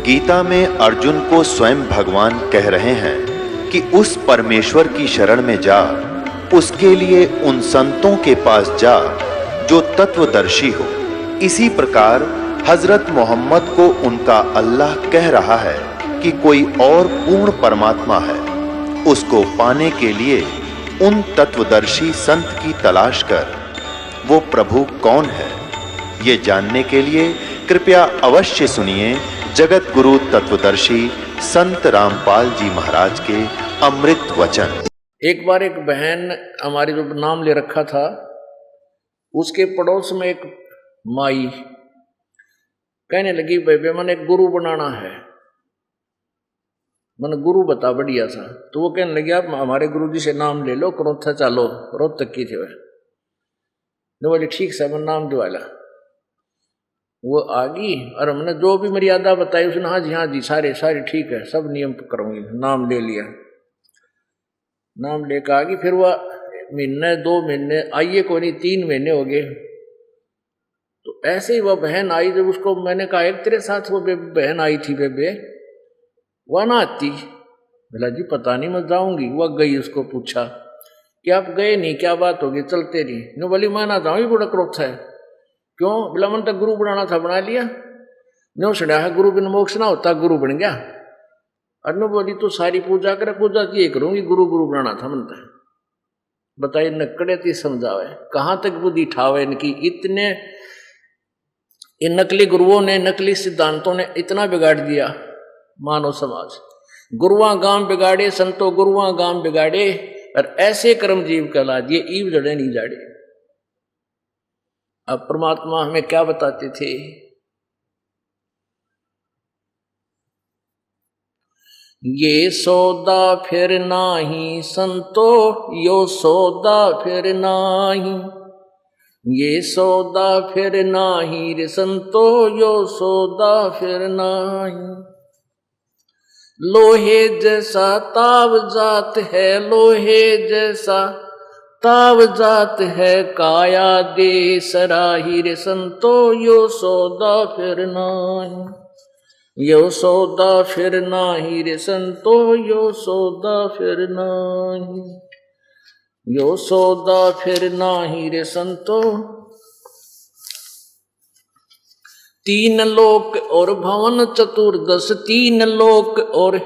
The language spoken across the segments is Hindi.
गीता में अर्जुन को स्वयं भगवान कह रहे हैं कि उस परमेश्वर की शरण में जा, उसके लिए उन संतों के पास जा जो तत्वदर्शी हो। इसी प्रकार हजरत मोहम्मद को उनका अल्लाह कह रहा है कि कोई और पूर्ण परमात्मा है, उसको पाने के लिए उन तत्वदर्शी संत की तलाश कर। वो प्रभु कौन है, ये जानने के लिए कृपया अवश्य सुनिए जगत गुरु तत्वदर्शी संत रामपाल जी महाराज के अमृत वचन। एक बार एक बहन हमारी जो नाम ले रखा था, उसके पड़ोस में एक माई कहने लगी, बेबे मैंने एक गुरु बनाना है, मैंने गुरु बता बढ़िया सा। तो वो कहने लगी, आप हमारे गुरु जी से नाम ले लो, करोथा चालो, रोहतक की थी वह। बोले ठीक से, मैं नाम दिवाला। वो आ गई और हमने जो भी मर्यादा बताई उसने हाँ जी सारे ठीक है, सब नियम करूंगी। नाम ले लिया, नाम लेकर आ गई। फिर वह महीने 2 महीने आइए को नहीं, 3 महीने हो गए। तो ऐसे ही वह बहन आई, जब उसको मैंने कहा एक तेरे साथ वो बहन आई थी बेबे, वह ना आती। बोला जी पता नहीं, मैं जाऊंगी। वह गई, उसको पूछा कि आप गए नहीं, क्या बात होगी, चलते नहीं। नो बोली मैं ना जाऊँ, बड़ा क्रोध है। क्यों? बोला मन तक गुरु बनाना था, बना लिया। नो सुना है गुरु बिन मोक्ष ना होता, गुरु बन गया। अनु बोली तो सारी पूजा करे, पूजा की करूंगी, गुरु बनाना था मनता है। बताइए नकड़े ती समझावे, कहाँ तक बुद्धि ठावे इनकी। इतने इन नकली गुरुओं ने, नकली सिद्धांतों ने इतना बिगाड़ दिया मानव समाज। गुरुआ गांव बिगाड़े, संतो गुरुआ गांव बिगाड़े, और ऐसे कर्म जीव कहला दिए, ईव जड़े नहीं जाड़े। अब परमात्मा हमें क्या बताते थे? ये सौदा फिर नाही संतो, यो सौदा फिर नाही। ये सौदा फिर नाही रे संतो, यो सौदा फिर नाही। लोहे जैसा ताव जात है, लोहे जैसा ताव जात है, काया दे सराही रे संतो, यो सौदा फिर नाही। यो सौदा फिर नाही रे संतो, यो सौदा फिर नाही। यो सौदा फिर नाही रे संतो। 3 लोक और भवन चतुर्दश, 3 लोक और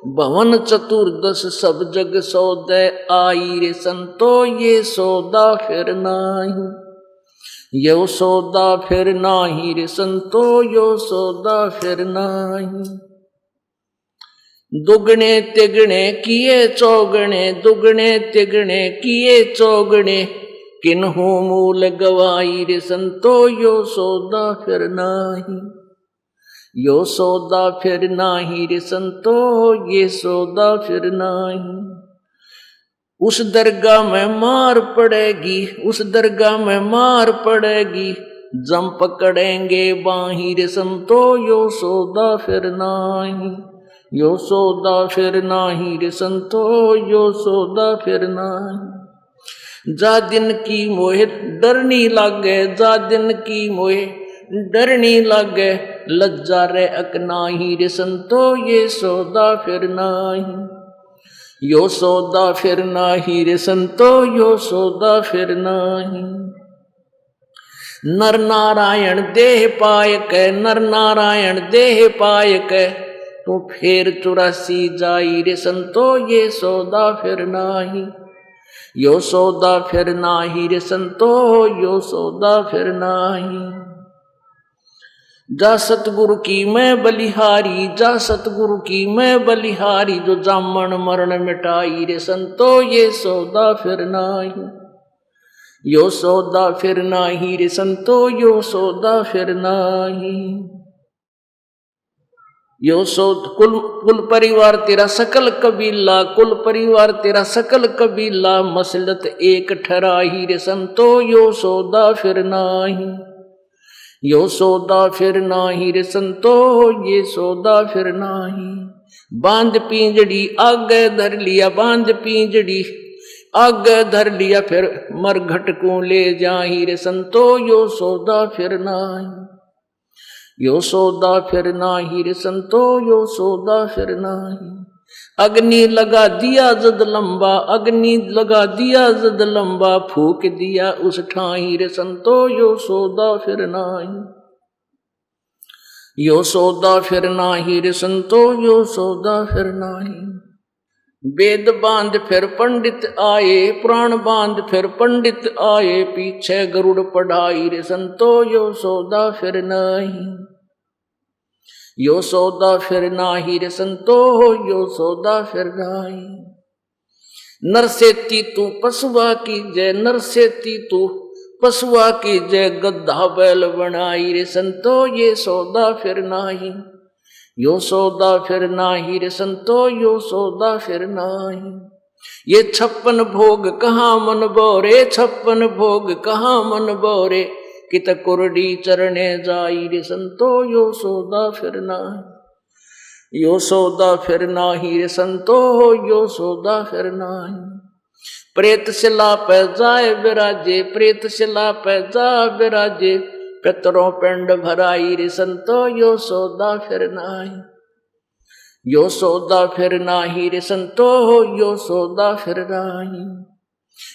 भवन चतुर्दश, सब जग सौदे आई रे संतो, ये सौदा फिर नाही। यो सौदा फिर नाही रे संतो, यो सौदा फिर नाही। दुगने तिगने किए चौगने, दुगने तिगने किए चौगने, किन्हू मूल गवाई रे संतो, यो सौदा फिर नाही। यो सौदा फिर नाही रे संतो, ये सौदा फिर नाही। उस दरगाह में मार पड़ेगी, उस दरगाह में मार पड़ेगी, जम पकड़ेंगे बाही रे संतो, यो सौदा फिर नाही। यो सौदा फिर नाही रे संतो, यो सौदा फिर नाही। जा दिन की मोहे डरनी लागे, जा दिन की मोहे डरनी लागे, लज्जा रे अकनाही रे संतो, ये सौदा फिर नाही। यो सौदा फिर नाही रे संतो, यो सौदा फिर नाही। नर नारायण देह पाय के, नर नारायण देह पाय के, तू फेर 84 जाई रे संतो, ये सौदा फिर नाही। यो सौदा फिर नाही रे संतो, यो सौदा फिर नाही। जा सतगुरु की मैं बलिहारी, जा सतगुरु की मैं बलिहारी, जो जामन मरण मिटाई रे संतो, ये सौदा फिर नाही। यो सौदा फिर नाही रे संतो, यो सौदा फिर नाही। यो सौद कुल परिवार तेरा सकल कबीला, कुल परिवार तेरा सकल कबीला, मसलत एक ठराही रे संतो, यो सौदा फिर नाही। यो सौदा फिर नाही रे संतो, ये सौदा फिर नाही। बांध पिंजड़ी आगे धर लिया, बांध पिंजड़ी आगे धर लिया, फिर मरघट को ले जाही रे संतो, यो सौदा फिर नाही। यो सौदा फिर नाही रे संतो, यो सौदा फिर नाही। अग्नि लगा दिया जद लंबा, अग्नि लगा दिया जद लंबा, फूक दिया उस ठाई रे संतो, यो सौदा फिर नाही। यो सौदा फिर नाही रे संतो, यो सौदा फिर नाही। वेद बांध फिर पंडित आए, पुराण बांध फिर पंडित आए, पीछे गरुड़ पढ़ाई रे संतो, यो सौदा फिर नाही। यो सौदा फिर नाही रे संतो, यो सौदा फिर नाही। नरसेती तू पशुआ की जय, नरसेती तू पशुआ की जय, गद्दा बैल बनाई रे संतो, ये सौदा फिर नाही। यो सौदा फिर नाही रे संतो, यो सौदा फिर नाही। ये 56 भोग कहाँ मन बोरे, 56 भोग कहाँ मन बोरे, कित कुरडी चरणे जाई रे संतो, यो सौदा फिर नाही। यो सौदा फिर नाही रे संतो, यो सौदा फिर नाही। प्रेत शिला पे जाए विराजे, प्रेत शिला पे जा विराजे, पितरों पिंड भराई रे संतो, यो सौदा फिर नाही। यो सौदा फिर नाही रे संतो, यो सौदा फिर नाही।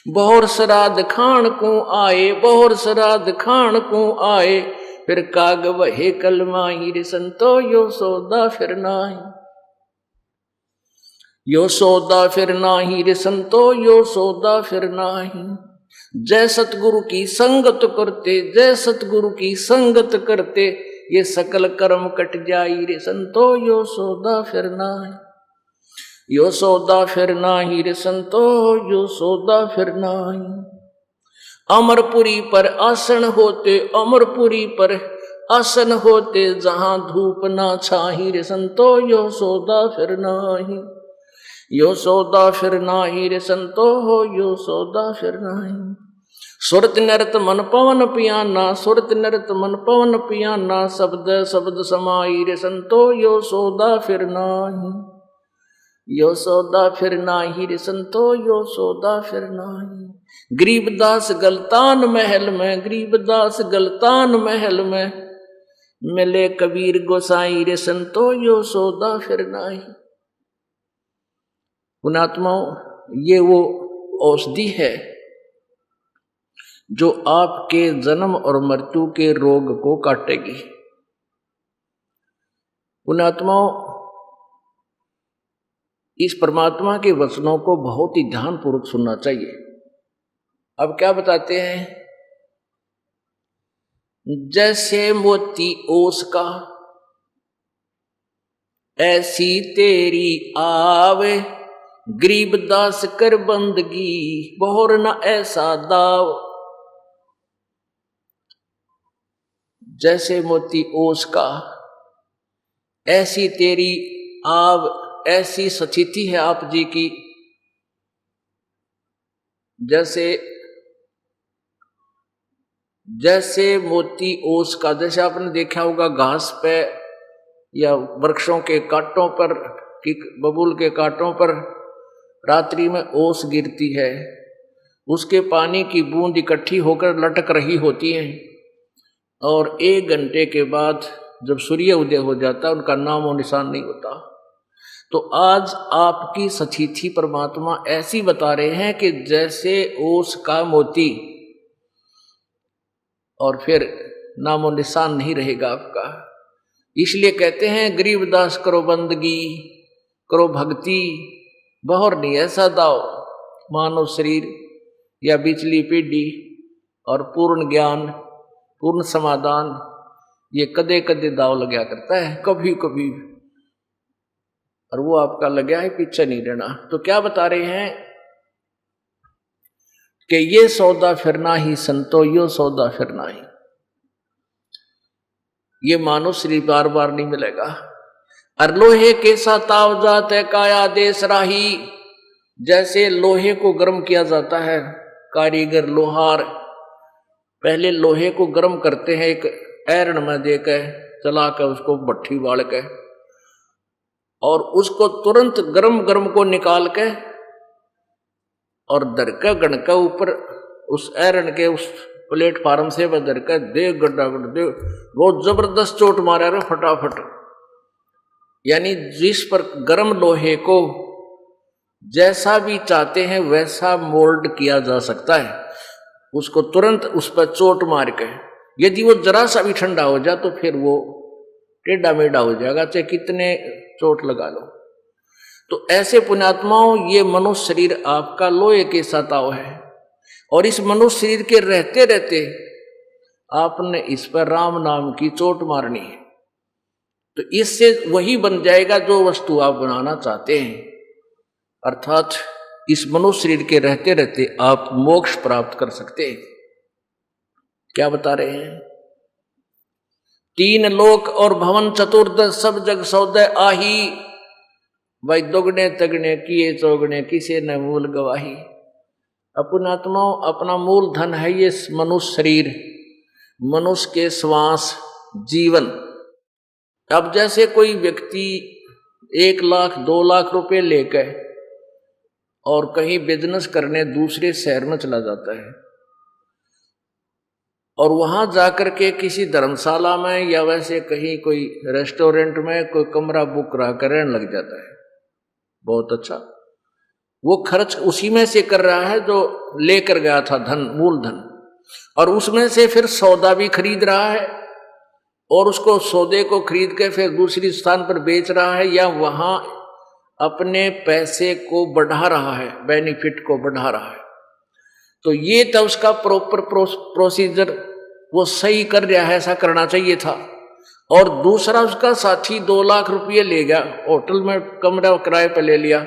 बहुर श्राद्ध खान को आए, बहुर श्राद्ध खान को आए, फिर काग वहे कलमाई रे संतो, यो सौदा फिर नाही। यो सौदा फिर नाही रे संतो, यो सौदा फिर नाही। जय सतगुरु की संगत करते, जय सतगुरु की संगत करते, ये सकल कर्म कट जाई रे संतो, यो सौदा फिर नाही। यो सौदा फिर नाही रे संतो, यो सौदा फिर नाही। अमरपुरी पर आसन होते, अमरपुरी पर आसन होते, जहां धूप ना छाही रे संतो, यो सौदा फिर नाही। यो सौदा फिर नाही रे संतो, यो सौदा फिर नाही। सुरत नरत मन पवन पियाना, सुरत नरत मन पवन पियाना, शब्द शब्द समाई रे संतो, यो सौदा फिर नाही। यो सौदा फिर नाही रे संतो, यो सौदा फिर नाही। गरीबदास गलतान महल में, गरीबदास गलतान महल में, मिले कबीर गोसाई रे संतो, यो सौदा फिर नाही। पुणात्माओं, ये वो औषधि है जो आपके जन्म और मृत्यु के रोग को काटेगी। पुणात्माओं, इस परमात्मा के वचनों को बहुत ही ध्यानपूर्वक सुनना चाहिए। अब क्या बताते हैं? जैसे मोती ओस का ऐसी तेरी आवे, गरीबदास कर बंदगी बहुर न ऐसा दाव। जैसे मोती ओस का ऐसी तेरी आव, ऐसी स्थिति है आप जी की, जैसे मोती ओस का। जैसे आपने देखा होगा घास पे या वृक्षों के कांटों पर, कि बबूल के कांटों पर रात्रि में ओस गिरती है, उसके पानी की बूंद इकट्ठी होकर लटक रही होती है, और 1 घंटे के बाद जब सूर्य उदय हो जाता है उनका नाम और निशान नहीं होता। तो आज आपकी स्थिति परमात्मा ऐसी बता रहे हैं कि जैसे ओस का मोती, और फिर नामो निशान नहीं रहेगा आपका। इसलिए कहते हैं गरीबदास करो बंदगी, करो भक्ति, बहुर नहीं ऐसा दाव। मानव शरीर या बिचली पीढ़ी और पूर्ण ज्ञान, पूर्ण समाधान, ये कदे कदे दाव लगा करता है, कभी कभी, और वो आपका लगा है, पीछे नहीं रहना। तो क्या बता रहे हैं कि ये सौदा फिरना ही संतो, यो सौदा फिरना ही। ये मानव शरीर बार बार नहीं मिलेगा। और लोहे के साथ ताव जाते काया देश राही, जैसे लोहे को गर्म किया जाता है, कारीगर लोहार पहले लोहे को गर्म करते हैं, एक ऐरण में देकर चला कर उसको भट्ठी बाल के, और उसको तुरंत गरम गरम को निकाल के और दरका गणका ऊपर उस ऐरण के उस प्लेटफार्म से बदर कर दे गड्ढा गड्ढा दे, बहुत जबरदस्त चोट मारा रे फटाफट। यानी जिस पर गर्म लोहे को जैसा भी चाहते हैं वैसा मोल्ड किया जा सकता है, उसको तुरंत उस पर चोट मार के। यदि वो जरा सा भी ठंडा हो जाए तो फिर वो टेढ़ा मेढ़ा हो जाएगा, चाहे कितने चोट लगा लो। तो ऐसे पुण्यात्माओं, ये मनुष्य शरीर आपका लोहे के सताव है, और इस मनुष्य शरीर के रहते रहते आपने इस पर राम नाम की चोट मारनी है, तो इससे वही बन जाएगा जो वस्तु आप बनाना चाहते हैं। अर्थात इस मनुष्य शरीर के रहते रहते आप मोक्ष प्राप्त कर सकते हैं। क्या बता रहे हैं? 3 लोक और भवन चतुर्दश सब जग सौदय आही, भाई दोगने तगने किए चौगने किसे न मूल गवाही। अपनात्माओं, अपना मूल धन है ये मनुष्य शरीर, मनुष्य के श्वास, जीवन। अब जैसे कोई व्यक्ति 1 लाख 2 लाख रुपए लेकर और कहीं बिजनेस करने दूसरे शहर में चला जाता है, और वहां जाकर के किसी धर्मशाला में या वैसे कहीं कोई रेस्टोरेंट में कोई कमरा बुक करा कर रहने लग जाता है, बहुत अच्छा, वो खर्च उसी में से कर रहा है जो लेकर गया था धन, मूल धन, और उसमें से फिर सौदा भी खरीद रहा है, और उसको सौदे को खरीद के फिर दूसरी स्थान पर बेच रहा है, या वहां अपने पैसे को बढ़ा रहा है, बेनिफिट को बढ़ा रहा है। तो ये तो उसका प्रॉपर प्रोसीजर वो सही कर रहा है, ऐसा करना चाहिए था। और दूसरा उसका साथी 2 लाख रुपये ले गया, होटल में कमरा किराए पर ले लिया,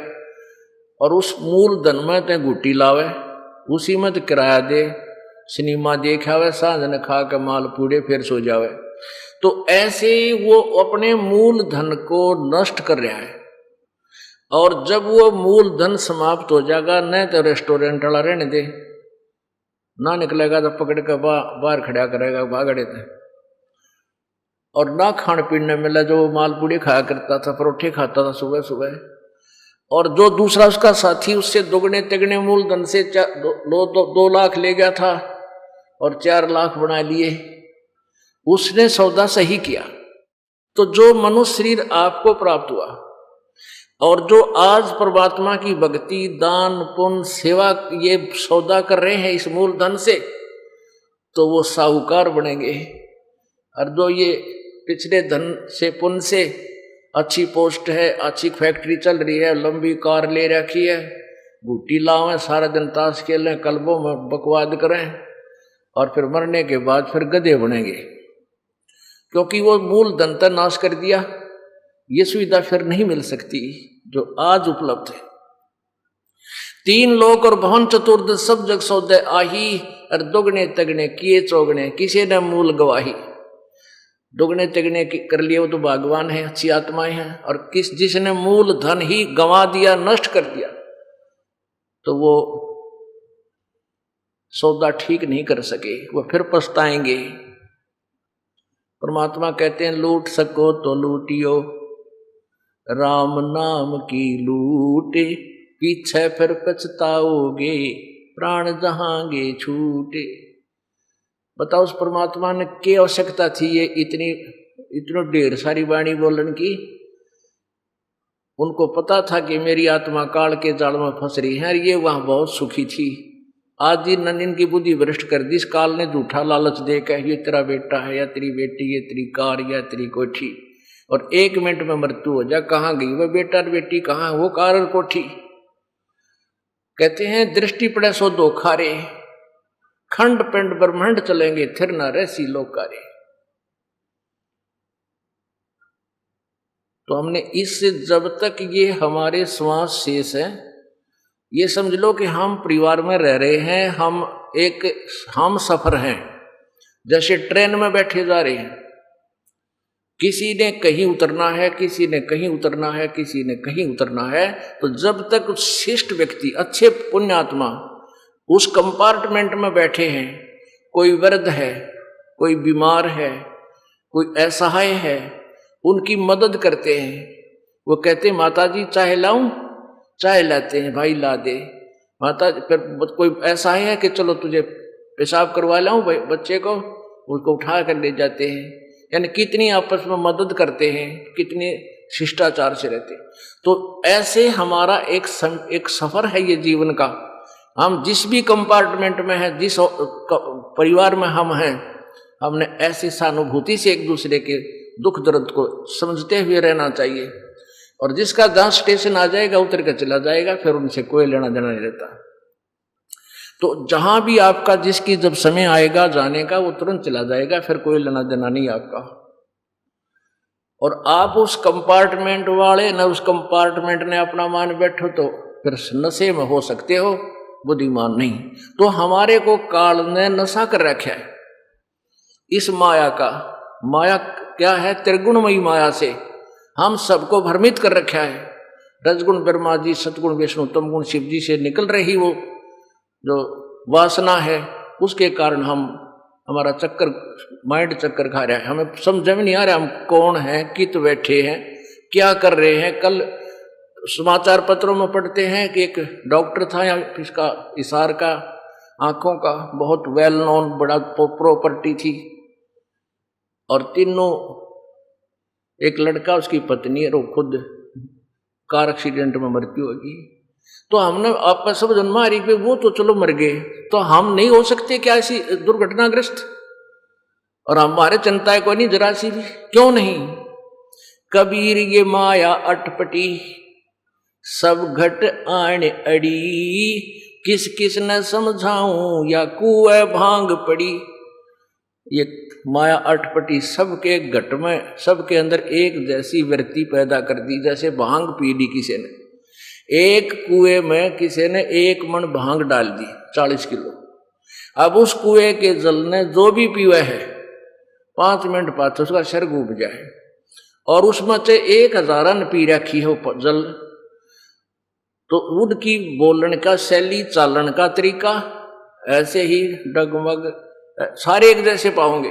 और उस मूल धन में ते गुटी लावे, उसी में तो किराया दे, सिनेमा देखावे, सांझ न खा के माल पूड़े फिर सो जावे। तो ऐसे ही वो अपने मूल धन को नष्ट कर रहा है, और जब वो मूल धन समाप्त हो जाएगा, न तो रेस्टोरेंट वाला रहने दे, ना निकलेगा तो पकड़ के बाहर खड़ा करेगा भागड़े थे, और ना खाने पीने मिला, जो मालपूड़ी खाया करता था, परोठे खाता था सुबह सुबह, और जो दूसरा उसका साथी उससे दोगुने तिगने मूल धन से 2 लाख ले गया था और 4 लाख बना लिए, उसने सौदा सही किया। तो जो मनुष्य शरीर आपको प्राप्त हुआ, और जो आज परमात्मा की भक्ति, दान, पुण्य, सेवा ये सौदा कर रहे हैं इस मूल धन से, तो वो साहूकार बनेंगे। और जो ये पिछले धन से, पुण्य से अच्छी पोस्ट है, अच्छी फैक्ट्री चल रही है, लंबी कार ले रखी है, बूटी लावें, सारा दिन ताश खेलें, क्लबों में बकवाद करें, और फिर मरने के बाद फिर गधे बनेंगे, क्योंकि वो मूल धन का नाश कर दिया। ये सुविधा फिर नहीं मिल सकती जो आज उपलब्ध है। 3 लोक और भवन चतुर्दश सब जग सौदे आही, और दोगने तगने किए चौगने किसी ने मूल गवाही। दोगने तगने कर लिए वो तो भगवान है, अच्छी आत्माएं हैं, और जिसने मूल धन ही गंवा दिया, नष्ट कर दिया, तो वो सौदा ठीक नहीं कर सके, वो फिर पछताएंगे। परमात्मा कहते हैं, लूट सको तो लूटियो, राम नाम की लूटे, पीछे फिर पछताओगे, प्राण जहांगे छूटे। बताओ उस परमात्मा ने क्या आवश्यकता थी ये इतनी ढेर सारी वाणी बोलन की? उनको पता था कि मेरी आत्मा काल के जाल में फंस रही है, ये वहां बहुत सुखी थी। आज ही नंदिन की बुद्धि भ्रष्ट कर दी, इस काल ने झूठा लालच देकर, ये तेरा बेटा है या तेरी बेटी, ये तेरी कार या तेरी कोठी, और 1 मिनट में मृत्यु हो जा। कहाँ गई वो बेटा और बेटी, कहाँ वो कार और कोठी? कहते हैं, दृष्टि पड़े सो धोखा रे, खंड पिंड ब्रह्मांड चलेंगे, थिर न रहसी लोकारे। तो हमने इससे, जब तक ये हमारे श्वास शेष है, ये समझ लो कि हम परिवार में रह रहे हैं, हम सफर हैं, जैसे ट्रेन में बैठे जा रहे हैं, किसी ने कहीं उतरना है, किसी ने कहीं उतरना है, किसी ने कहीं उतरना है। तो जब तक शिष्ट व्यक्ति, अच्छे पुण्यात्मा उस कंपार्टमेंट में बैठे हैं, कोई वृद्ध है, कोई बीमार है, कोई असहाय है, उनकी मदद करते हैं। वो कहते हैं, माता जी चाय लाऊं? चाय लाते हैं, भाई ला दे। माता, फिर कोई ऐसा है कि चलो तुझे पेशाब करवा लाऊं बच्चे को, उसको उठा कर ले जाते हैं। यानी कितनी आपस में मदद करते हैं, कितने शिष्टाचार से रहते हैं। तो ऐसे हमारा एक सफर है ये जीवन का। हम जिस भी कंपार्टमेंट में हैं, जिस परिवार में हम हैं, हमने ऐसी सहानुभूति से एक दूसरे के दुख दर्द को समझते हुए रहना चाहिए। और जिसका जहां स्टेशन आ जाएगा उतर कर चला जाएगा, फिर उनसे कोई लेना देना नहीं रहता। तो जहां भी आपका जिसकी जब समय आएगा जाने का, वो तुरंत चला जाएगा, फिर कोई लेना देना नहीं आपका। और आप उस कंपार्टमेंट वाले न उस कंपार्टमेंट ने अपना मान बैठो तो फिर नशे में हो सकते हो, बुद्धिमान नहीं। तो हमारे को काल ने नशा कर रखा है इस माया का। माया क्या है? त्रिगुणमयी माया से हम सबको भ्रमित कर रखा है। रजगुण ब्रह्मा जी, सतगुण विष्णु, तमगुण शिव जी से निकल रही वो जो वासना है, उसके कारण हमारा चक्कर, माइंड चक्कर खा रहा है। हमें समझ में नहीं आ रहा हम कौन हैं, कित बैठे हैं, क्या कर रहे हैं। कल समाचार पत्रों में पढ़ते हैं कि एक डॉक्टर था यहाँ, इसका इशार का, आंखों का, बहुत वेल नोन, बड़ा प्रॉपर्टी थी, और तीनों, एक लड़का, उसकी पत्नी और खुद कार एक्सीडेंट में मृत्यु होगी। तो हमने आपका सब जन्मारी पे वो तो चलो मर गए, तो हम नहीं हो सकते क्या ऐसी दुर्घटनाग्रस्त? और हमारे चिंता है कोई नहीं जरा सी भी, क्यों नहीं? कबीर ये माया अटपटी, सब घट आण अड़ी, किस किस न समझाऊं या कुएं भांग पड़ी। ये माया अटपटी सबके घट में, सबके अंदर एक जैसी वृत्ति पैदा कर दी, जैसे भांग पी ली किसी ने। एक कुएं में किसी ने 1 मन भांग डाल दी 40 किलो। अब उस कुएं के जल ने जो भी पीवा है 5 मिनट बाद उसका सर डूब जाए, और उसमें से 1000 पी रखी है जल। तो उनकी बोलने का शैली, चालन का तरीका ऐसे ही डगमग सारे एक जैसे पाओगे।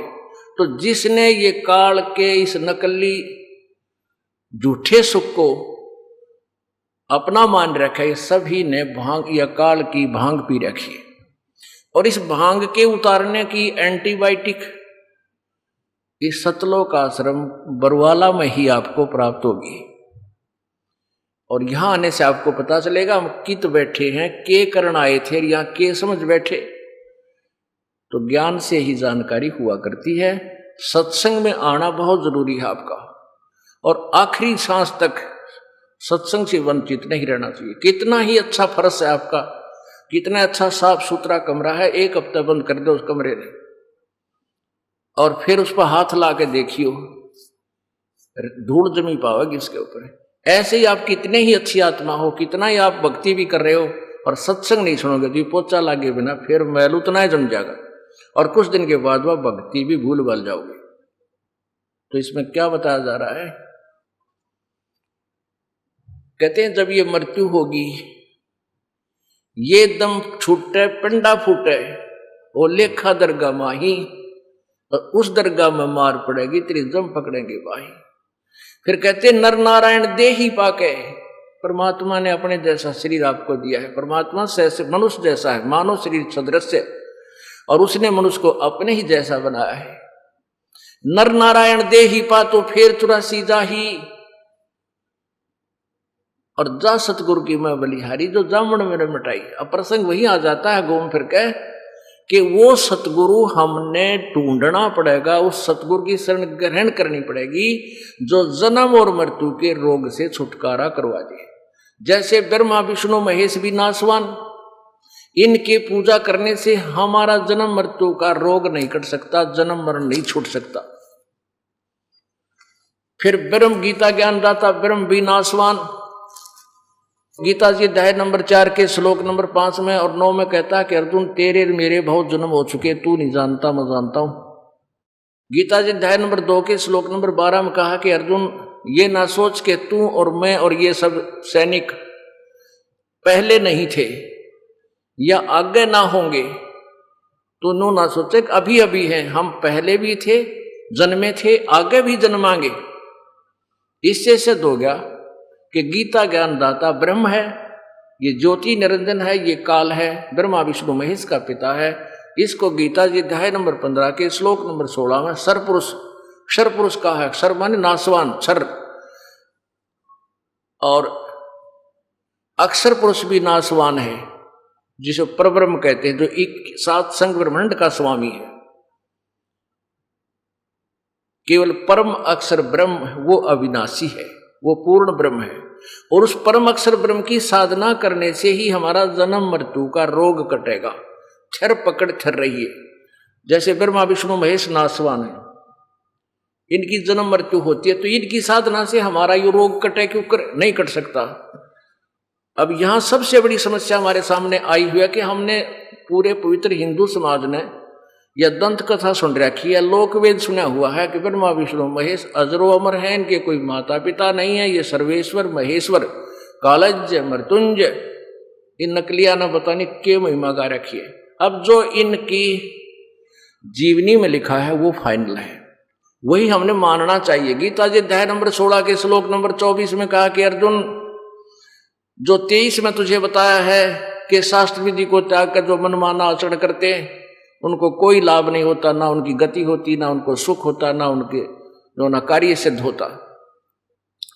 तो जिसने ये काल के इस नकली झूठे सुख को अपना मान रखा है, सभी ने भांग या काल की भांग पी रखी है। और इस भांग के उतारने की एंटीबायोटिक इस सतलोक आश्रम बरवाला में ही आपको प्राप्त होगी। और यहां आने से आपको पता चलेगा हम कित बैठे हैं, के करण आए थे, या के समझ बैठे। तो ज्ञान से ही जानकारी हुआ करती है। सत्संग में आना बहुत जरूरी है आपका, और आखिरी सांस तक सत्संग से वंचित नहीं रहना चाहिए। कितना ही अच्छा फर्श है आपका, कितना अच्छा साफ सुथरा कमरा है, 1 हफ्ता बंद कर दो उस कमरे में, और फिर उस पर हाथ ला के देखियो, धूल जमी पाओगे इसके ऊपर। ऐसे ही आप कितने ही अच्छी आत्मा हो, कितना ही आप भक्ति भी कर रहे हो, और सत्संग नहीं सुनोगे तो पोचा लागे बिना फिर मैल उतना ही जम जाएगा, और कुछ दिन के बाद वह भक्ति भी भूल भाल जाओगे। तो इसमें क्या बताया जा रहा है? कहते हैं जब ये मृत्यु होगी, ये दम छूटे पिंडा फूटे, वो लेखा दरगाह माही, और उस दरगाह में मार पड़ेगी तेरी जम पकड़ेंगे भाई। फिर कहते नर नारायण दे ही पाके, परमात्मा ने अपने जैसा शरीर आपको दिया है। परमात्मा से मनुष्य जैसा है, मानव शरीर सदृश्य, और उसने मनुष्य को अपने ही जैसा बनाया है। नर नारायण दे ही पा तो फिर 84 जा ही, और जा सतगुरु की मैं बलिहारी, जो जामन मेरे मिटाई। अब प्रसंग वही आ जाता है घूम फिर के कि वो सतगुरु हमने ढूंढना पड़ेगा, उस सतगुरु की शरण ग्रहण करनी पड़ेगी जो जन्म और मृत्यु के रोग से छुटकारा करवा दे। जैसे ब्रह्मा विष्णु महेश भी नासवान, इनके पूजा करने से हमारा जन्म मृत्यु का रोग नहीं कट सकता, जन्म मरण नहीं छूट सकता। फिर ब्रह्म गीता ज्ञानदाता ब्रह्म भी नासवान, गीता जी अध्याय नंबर 4 के श्लोक नंबर 5 में और 9 में कहता है कि अर्जुन तेरे मेरे बहुत जन्म हो चुके, तू नहीं जानता मैं जानता हूं। गीता जी अध्याय नंबर 2 के श्लोक नंबर 12 में कहा कि अर्जुन ये ना सोच के तू और मैं और ये सब सैनिक पहले नहीं थे या आगे ना होंगे, तो नो ना सोचे अभी अभी हैं, हम पहले भी थे, जन्मे थे, आगे भी जन्मांगे। इससे सिद्ध हो गया कि गीता ज्ञानदाता ब्रह्म है, ये ज्योति निरंजन है, ये काल है, ब्रह्मा विष्णु महेश का पिता है, इसको गीता जी अध्याय नंबर 15 के श्लोक नंबर 16 में सरपुरुष, क्षरपुरुष का है। क्षर माने नासवान, क्षर, और अक्षर पुरुष भी नासवान है, जिसे परब्रह्म कहते हैं, जो एक सात संग ब्रह्मांड का स्वामी है। केवल परम अक्षर ब्रह्म वो अविनाशी है, वो पूर्ण ब्रह्म है। और उस परम अक्षर ब्रह्म की साधना करने से ही हमारा जन्म मृत्यु का रोग कटेगा। क्षर पकड़ क्षर रही है। जैसे ब्रह्मा विष्णु महेश नासवान है, इनकी जन्म मृत्यु होती है, तो इनकी साधना से हमारा ये रोग कटे, क्यों नहीं कट सकता। अब यहां सबसे बड़ी समस्या हमारे सामने आई हुई है कि हमने पूरे पवित्र हिंदू समाज ने यह दंत कथा सुन रखी है, लोक वेद सुना हुआ है कि ब्रह्मा विष्णु महेश अजरो अमर है, इनके कोई माता पिता नहीं है, ये सर्वेश्वर महेश्वर कालज्य मृत्युंजय, इन नकलिया न बताने के महिमा गा रखी है। अब जो इनकी जीवनी में लिखा है वो फाइनल है, वही हमने मानना चाहिए। गीता जी अध्याय नंबर 16 के श्लोक नंबर 24 में कहा कि अर्जुन, जो 23 में तुझे बताया है कि शास्त्र विधि को त्याग कर जो मनमाना आचरण करते हैं उनको कोई लाभ नहीं होता, ना उनकी गति होती, ना उनको सुख होता, ना उनके जो ना कार्य सिद्ध होता,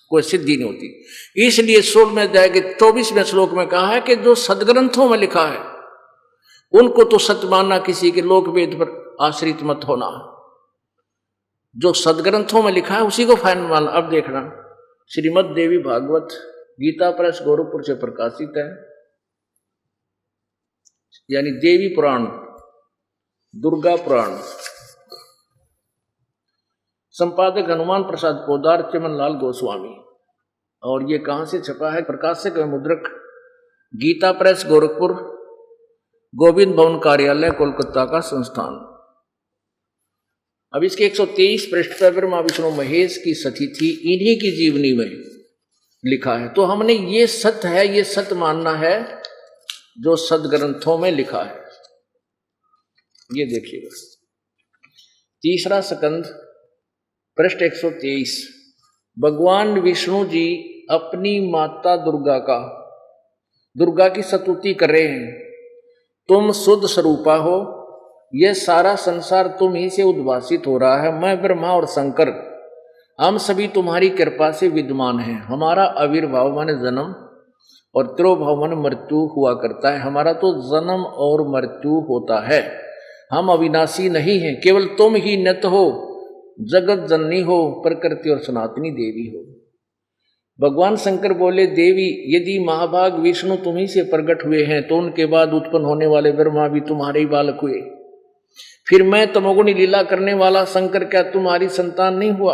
कोई सिद्धि नहीं होती। इसलिए 16 में अध्याय के 24वें श्लोक में कहा है कि जो सदग्रंथों में लिखा है उनको तो सत्य मानना, किसी के लोक वेद पर आश्रित मत होना। जो सदग्रंथों में लिखा है उसी को फाइनल मानना। अब देखना, श्रीमद् देवी भागवत गीता प्रेस गोरखपुर से प्रकाशित है, यानी देवी पुराण, दुर्गा पुराण, संपादक हनुमान प्रसाद पोदार, चमनलाल गोस्वामी। और ये कहां से छपा है? प्रकाशक एवं मुद्रक गीता प्रेस गोरखपुर, गोविंद भवन कार्यालय कोलकाता का संस्थान। अब इसके 123 पृष्ठ पर ब्रह्मा विष्णु महेश की सती थी, इन्हीं की जीवनी में लिखा है। तो हमने ये सत्य है, ये सत्य मानना है जो सदग्रंथों में लिखा है। ये देखिएगा, तीसरा स्कंद पृष्ठ 123। भगवान विष्णु जी अपनी माता दुर्गा की स्तुति कर रहे हैं। तुम शुद्ध स्वरूपा हो, यह सारा संसार तुम ही से उद्भासित हो रहा है। मैं ब्रह्मा और शंकर, हम सभी तुम्हारी कृपा से विद्यमान हैं। हमारा आविर्भाव माने जन्म और तिरोभाव माने मृत्यु हुआ करता है। हमारा तो जन्म और मृत्यु होता है, हम अविनाशी नहीं हैं। केवल तुम ही नित्य हो, जगत जननी हो, प्रकृति और सनातनी देवी हो। भगवान शंकर बोले, देवी यदि महाभाग विष्णु तुम्ही से प्रकट हुए हैं तो उनके बाद उत्पन्न होने वाले ब्रह्मा भी तुम्हारे ही बालक हुए। फिर मैं तमोगुणी लीला करने वाला शंकर क्या तुम्हारी संतान नहीं हुआ?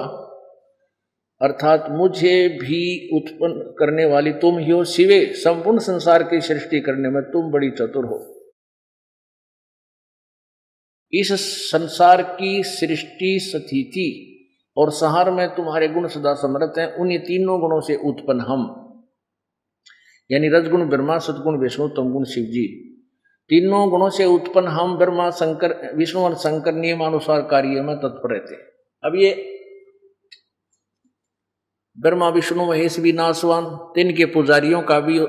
अर्थात मुझे भी उत्पन्न करने वाली तुम ही हो। शिवे, संपूर्ण संसार की सृष्टि करने में तुम बड़ी चतुर हो। इस संसार की सृष्टि, स्थिति और संहार में तुम्हारे गुण सदा समर्थ हैं। उन्हीं तीनों गुणों से उत्पन्न हम, यानी रजगुण ब्रह्मा, सतगुण विष्णु, तमगुण शिव जी, तीनों गुणों से उत्पन्न हम ब्रह्मा शंकर, विष्णु और शंकर नियमानुसार कार्य में तत्पर रहते। अब ये ब्रह्मा विष्णु महेश भी नासवान, इनके पुजारियों का भी,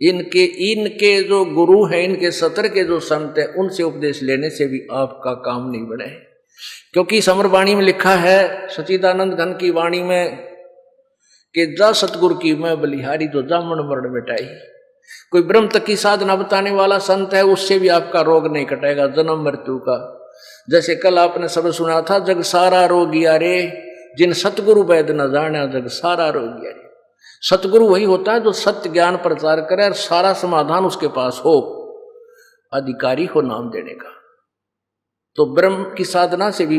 इनके जो गुरु हैं, इनके सतर के जो संत हैं, उनसे उपदेश लेने से भी आपका काम नहीं बढ़े। क्योंकि समरवाणी में लिखा है, सच्चिदानंद घन की वाणी में, कि जा सतगुरु की मैं बलिहारी जो जामन मरण मिटाई। कोई ब्रह्म तक की साधना बताने वाला संत है, उससे भी आपका रोग नहीं कटेगा, जन्म मृत्यु का। जैसे कल आपने सब सुना था, जग सारा रोगिया रे, जिन सतगुरु वैद न जाना, जग सारा रोगिया रे। सतगुरु वही होता है जो सत्य ज्ञान प्रचार करे और सारा समाधान उसके पास हो, अधिकारी हो नाम देने का। तो ब्रह्म की साधना से भी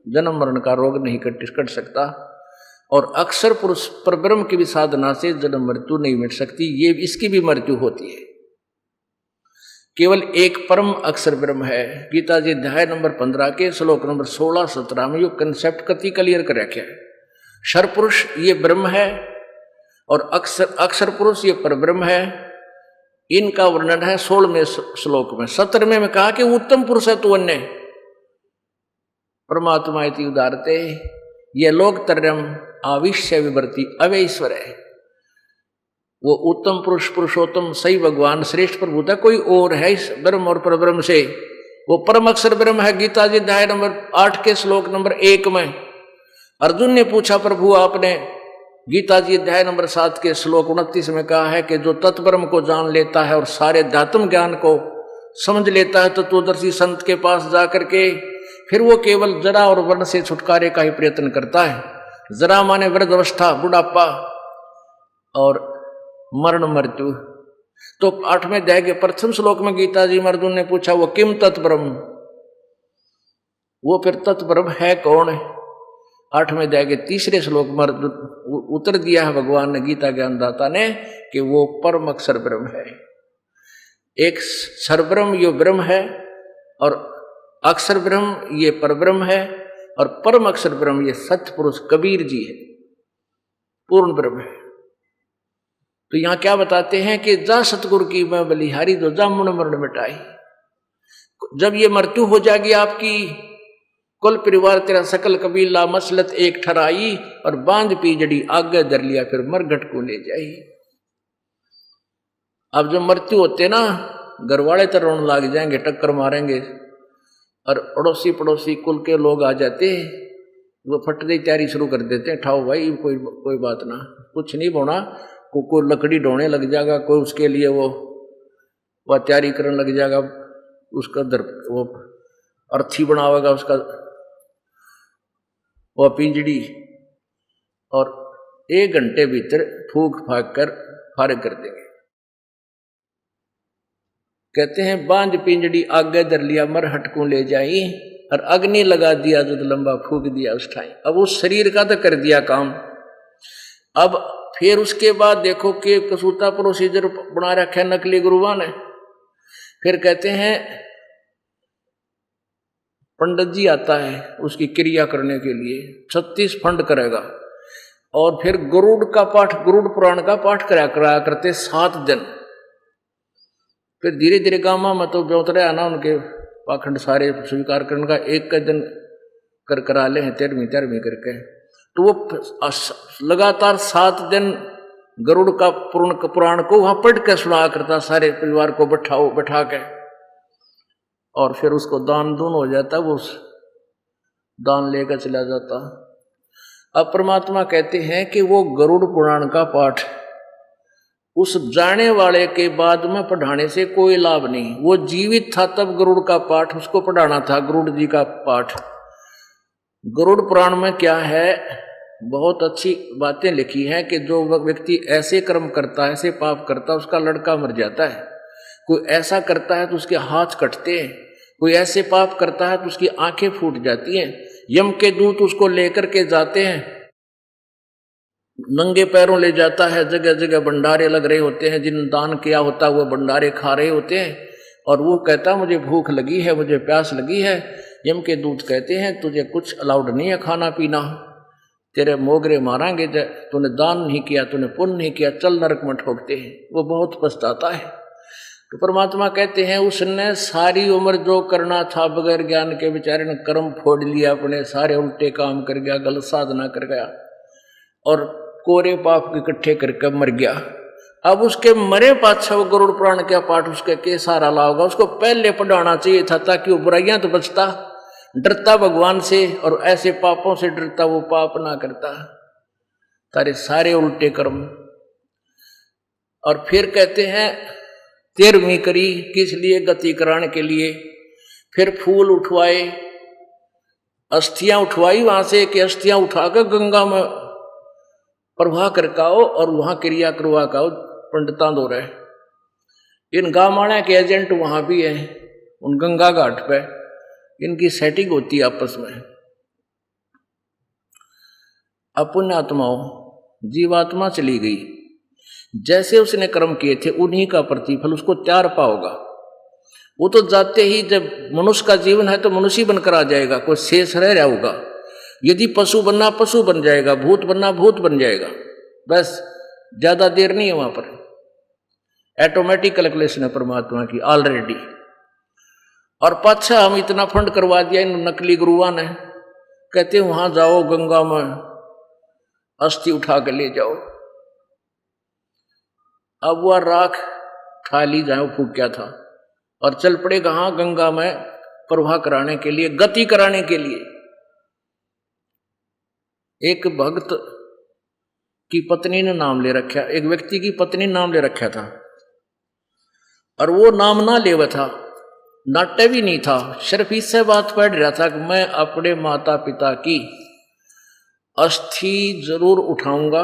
जन्म मरण का रोग नहीं कट सकता, और अक्षर पुरुष पर ब्रह्म की भी साधना से जन्म मृत्यु नहीं मिट सकती, ये इसकी भी मृत्यु होती है। केवल एक परम अक्षर ब्रह्म है। गीता जी अध्याय नंबर 15 के श्लोक नंबर 16-17 में ये कंसेप्ट कति क्लियर कर रखा है। क्षर पुरुष ये ब्रह्म है और अक्षर पुरुष ये परब्रह्म है। इनका वर्णन है 16वें श्लोक में। 17वें में कहा कि उत्तम पुरुष है तो अन्य परमात्मा इति उदारते, ये लोकतर्यम आविश्य विवर्ती अवैश्वर है। वो उत्तम पुरुष, पुरुषोत्तम, सही भगवान, श्रेष्ठ प्रभु था, कोई और है इस ब्रह्म और परब्रह्म से वो परम अक्षर ब्रह्म है। गीता जी अध्याय नंबर 8 के श्लोक नंबर 1 में अर्जुन ने पूछा, प्रभु आपने गीता जी अध्याय नंबर 7 के श्लोक 29 में कहा है कि जो तत्ब्रह्म को जान लेता है और सारे अध्यात्म ज्ञान को समझ लेता है तत्वदर्शी संत के पास जाकर के फिर वो केवल जरा और वर्ण से छुटकारे का ही प्रयत्न करता है। जरा माने वृद्ध अवस्था, बुढ़ापा और मरण मृत्यु। तो 8वें अध्याय के प्रथम श्लोक में गीता जी में अर्जुन ने पूछा वो किम तत्ब्रह्म, वो फिर तत्ब्रह्म है कौन है? 8वें अध्याय के तीसरे श्लोक में उत्तर दिया है भगवान ने, गीता ज्ञानदाता ने, कि वो परम अक्षर ब्रह्म है। एक सरब्रह्म ये ब्रह्म है और अक्षर ब्रह्म ये परब्रह्म है और परम अक्षर ब्रह्म ये सत्य पुरुष कबीर जी है, पूर्ण ब्रह्म है। तो यहां क्या बताते हैं कि जा सतगुरु की मैं बलिहारी दो जामुन मरण मिटाई। जब ये मृत्यु हो जाएगी आपकी, कुल परिवार तेरा सकल कबीला मसलत एक ठराई और बांध पी जड़ी आगे धर लिया फिर मरघट को ले जाई। अब जब मृत्यु होते ना, घर वाले तो रोने लग जाएंगे, टक्कर मारेंगे और अड़ोसी पड़ोसी कुल के लोग आ जाते, वो फटने की तैयारी शुरू कर देते हैं। ठाओ भाई कोई बात ना, कुछ नहीं होना, कोई लकड़ी ढोने लग जाएगा, कोई उसके लिए वो तैयारी करने लग जाएगा, उसका वो अर्थी बनावेगा उसका वो पिंजड़ी, और 1 घंटे भीतर फूक फाक कर फारग कर देंगे। कहते हैं बांध पिंजड़ी आगे धर लिया मरहट को ले जाई और अग्नि लगा दिया जो लंबा फूक दिया उस टाइम। अब उस शरीर का तो कर दिया काम। अब फिर उसके बाद देखो कि कसूता प्रोसीजर बना रखा है नकली गुरुआ ने। फिर कहते हैं पंडित जी आता है उसकी क्रिया करने के लिए, 36 फंड करेगा और फिर गरुड़ का पाठ, गरुड़ पुराण का पाठ कराया करते 7 दिन। फिर धीरे धीरे गामा में तो ब्योतरे आना उनके पाखंड सारे स्वीकार करने का, एक दिन कर करा ले हैं 13वीं करके। तो वो लगातार 7 दिन गरुड़ का पुराण को वहां पढ़ के सुना करता, सारे परिवार को बैठा के, और फिर उसको दान दून हो जाता, वो दान लेकर चला जाता। अब परमात्मा कहते हैं कि वो गरुड़ पुराण का पाठ उस जाने वाले के बाद में पढ़ाने से कोई लाभ नहीं। वो जीवित था तब गरुड़ का पाठ उसको पढ़ाना था, गरुड़ जी का पाठ। गरुड़ पुराण में क्या है, बहुत अच्छी बातें लिखी हैं कि जो व्यक्ति ऐसे कर्म करता है, ऐसे पाप करता है, उसका लड़का मर जाता है। कोई ऐसा करता है तो उसके हाथ कटते हैं, कोई ऐसे पाप करता है तो उसकी आंखें फूट जाती हैं। यम के दूत उसको लेकर के जाते हैं, नंगे पैरों ले जाता है, जगह जगह भंडारे लग रहे होते हैं, जिन दान किया होता है वो भंडारे खा रहे होते हैं, और वो कहता मुझे भूख लगी है, मुझे प्यास लगी है। यम के दूत कहते हैं तुझे कुछ अलाउड नहीं है खाना पीना, तेरे मोगरे मारेंगे, तूने दान नहीं किया, तूने पुण्य नहीं किया, चल नरक में ठोकते हैं। वो बहुत पछताता है। तो परमात्मा कहते हैं उसने सारी उम्र जो करना था बगैर ज्ञान के बेचारे ने कर्म फोड़ लिया, अपने सारे उल्टे काम कर गया, गलत साधना कर गया और कोरे पाप इकट्ठे करके मर गया। अब उसके मरे पाछा वो गरुड़ पुराण का पाठ उसके के सारा ला होगा, उसको पहले पढ़ाना चाहिए था ताकि वो बुराइयां तो बचता, डरता भगवान से और ऐसे पापों से डरता, वो पाप ना करता, तारे सारे उल्टे कर्म। और फिर कहते हैं 13वीं करी किस लिए, गति कराने के लिए। फिर फूल उठवाए, अस्थियां उठवाई वहां से कि अस्थियां उठाकर गंगा में प्रवाह करकाओ और वहां क्रिया करवा काओ, पंडितां दो रहे। इन गामाणा के एजेंट वहां भी है, उन गंगा घाट पे इनकी सेटिंग होती है आपस में। अपुण्यात्माओं, जीवात्मा चली गई, जैसे उसने कर्म किए थे उन्हीं का प्रतिफल उसको त्यार पाओगा। वो तो जाते ही, जब मनुष्य का जीवन है तो मनुष्य बनकर आ जाएगा, कोई शेष रह रहा होगा। यदि पशु बनना पशु बन जाएगा, भूत बनना भूत बन जाएगा, बस ज्यादा देर नहीं है वहां पर। ऑटोमेटिक कैलकुलेशन है परमात्मा की ऑलरेडी। और पाछा हम इतना फंड करवा दिया इन नकली गुरुआ ने, कहते वहां जाओ गंगा में अस्थि उठा के ले जाओ। अब वह राख खा ली जाए, फूक क्या था, और चल पड़े कहाँ, गंगा में प्रवाह कराने के लिए, गति कराने के लिए। एक भक्त की पत्नी ने नाम ले रखा, एक व्यक्ति की पत्नी ने नाम ले रखा था, और वो नाम ना लेवा था, नाट्य भी नहीं था, सिर्फ इससे बात पढ़ रहा था कि मैं अपने माता पिता की अस्थि जरूर उठाऊंगा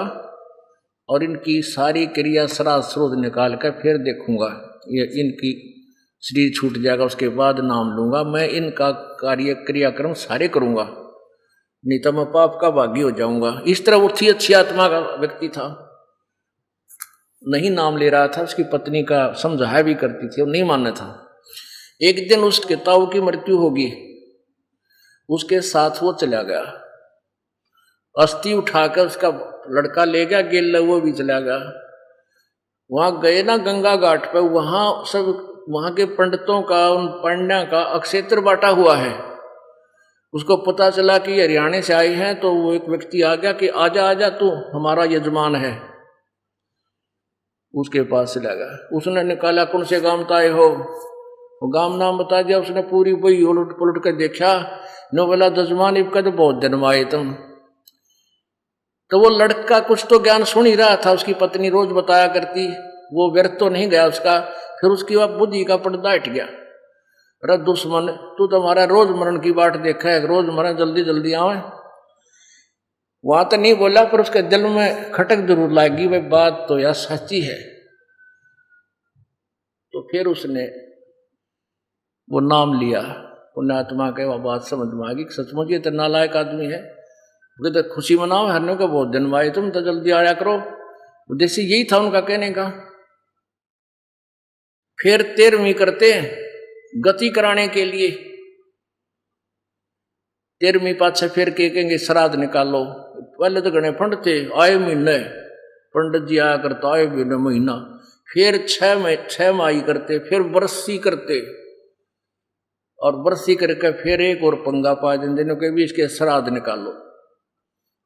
और इनकी सारी क्रिया श्राद्ध स्रोत निकाल कर फिर देखूंगा, ये इनकी शरीर छूट जाएगा, उसके बाद नाम लूंगा, मैं इनका कार्य क्रियाक्रम सारे करूंगा, नहीं तो मैं पाप का भागी हो जाऊंगा। इस तरह वो थी, अच्छी आत्मा का व्यक्ति था, नहीं नाम ले रहा था, उसकी पत्नी का समझाया भी करती थी और नहीं मानना था। एक दिन उसके ताऊ की मृत्यु होगी, उसके साथ वो चला गया, अस्थि उठाकर उसका लड़का ले गया, गेल वो भी चला गया। वहां गए ना गंगा घाट पे, वहां सब वहां के पंडितों का, उन पंड्या का अक्षेत्र बांटा हुआ है। उसको पता चला कि हरियाणा से आए हैं, तो वो एक व्यक्ति आ गया कि आजा आजा तू हमारा यजमान है, उसके पास चला गया। उसने निकाला, कौन से गांव से आए हो, वो गांव नाम बता दिया। उसने पूरी वही उलट पुलट कर देखा, नो बोला जजमान इबका तो बहुत दिन में आए तुम। तो वो लड़का कुछ तो ज्ञान सुन ही रहा था, उसकी पत्नी रोज बताया करती, वो व्यर्थ तो नहीं गया उसका। फिर उसकी वह बुद्धि का पर्दा हट गया, अरे दुश्मन तू तो हमारा रोज मरण की बाट देखा है, रोज मरण जल्दी जल्दी आवे। वहां तो नहीं बोला, पर उसके दिल में खटक जरूर लागी, भाई बात तो यार सच्ची है। तो फिर उसने वो नाम लिया, पुण्यात्मा के वह बात समझ में आ गई, सचमुच ये तो नालायक आदमी है, तो खुशी मनाओ, हरने का बहुत दिन आए, तुम तो जल्दी आया करो। उद्देश्य यही था उनका कहने का। फिर 13वीं करते गति कराने के लिए, 13वीं पाछे फिर के कहेंगे श्राद्ध निकालो। पहले तो घने पंडित थे, आए महीने पंडित जी आया करता, आए महीने महीना, फिर 6 माही करते, फिर बरसी करते, और बरसी करके फिर एक और पंगा पा देने के भी इसके श्राद्ध निकालो।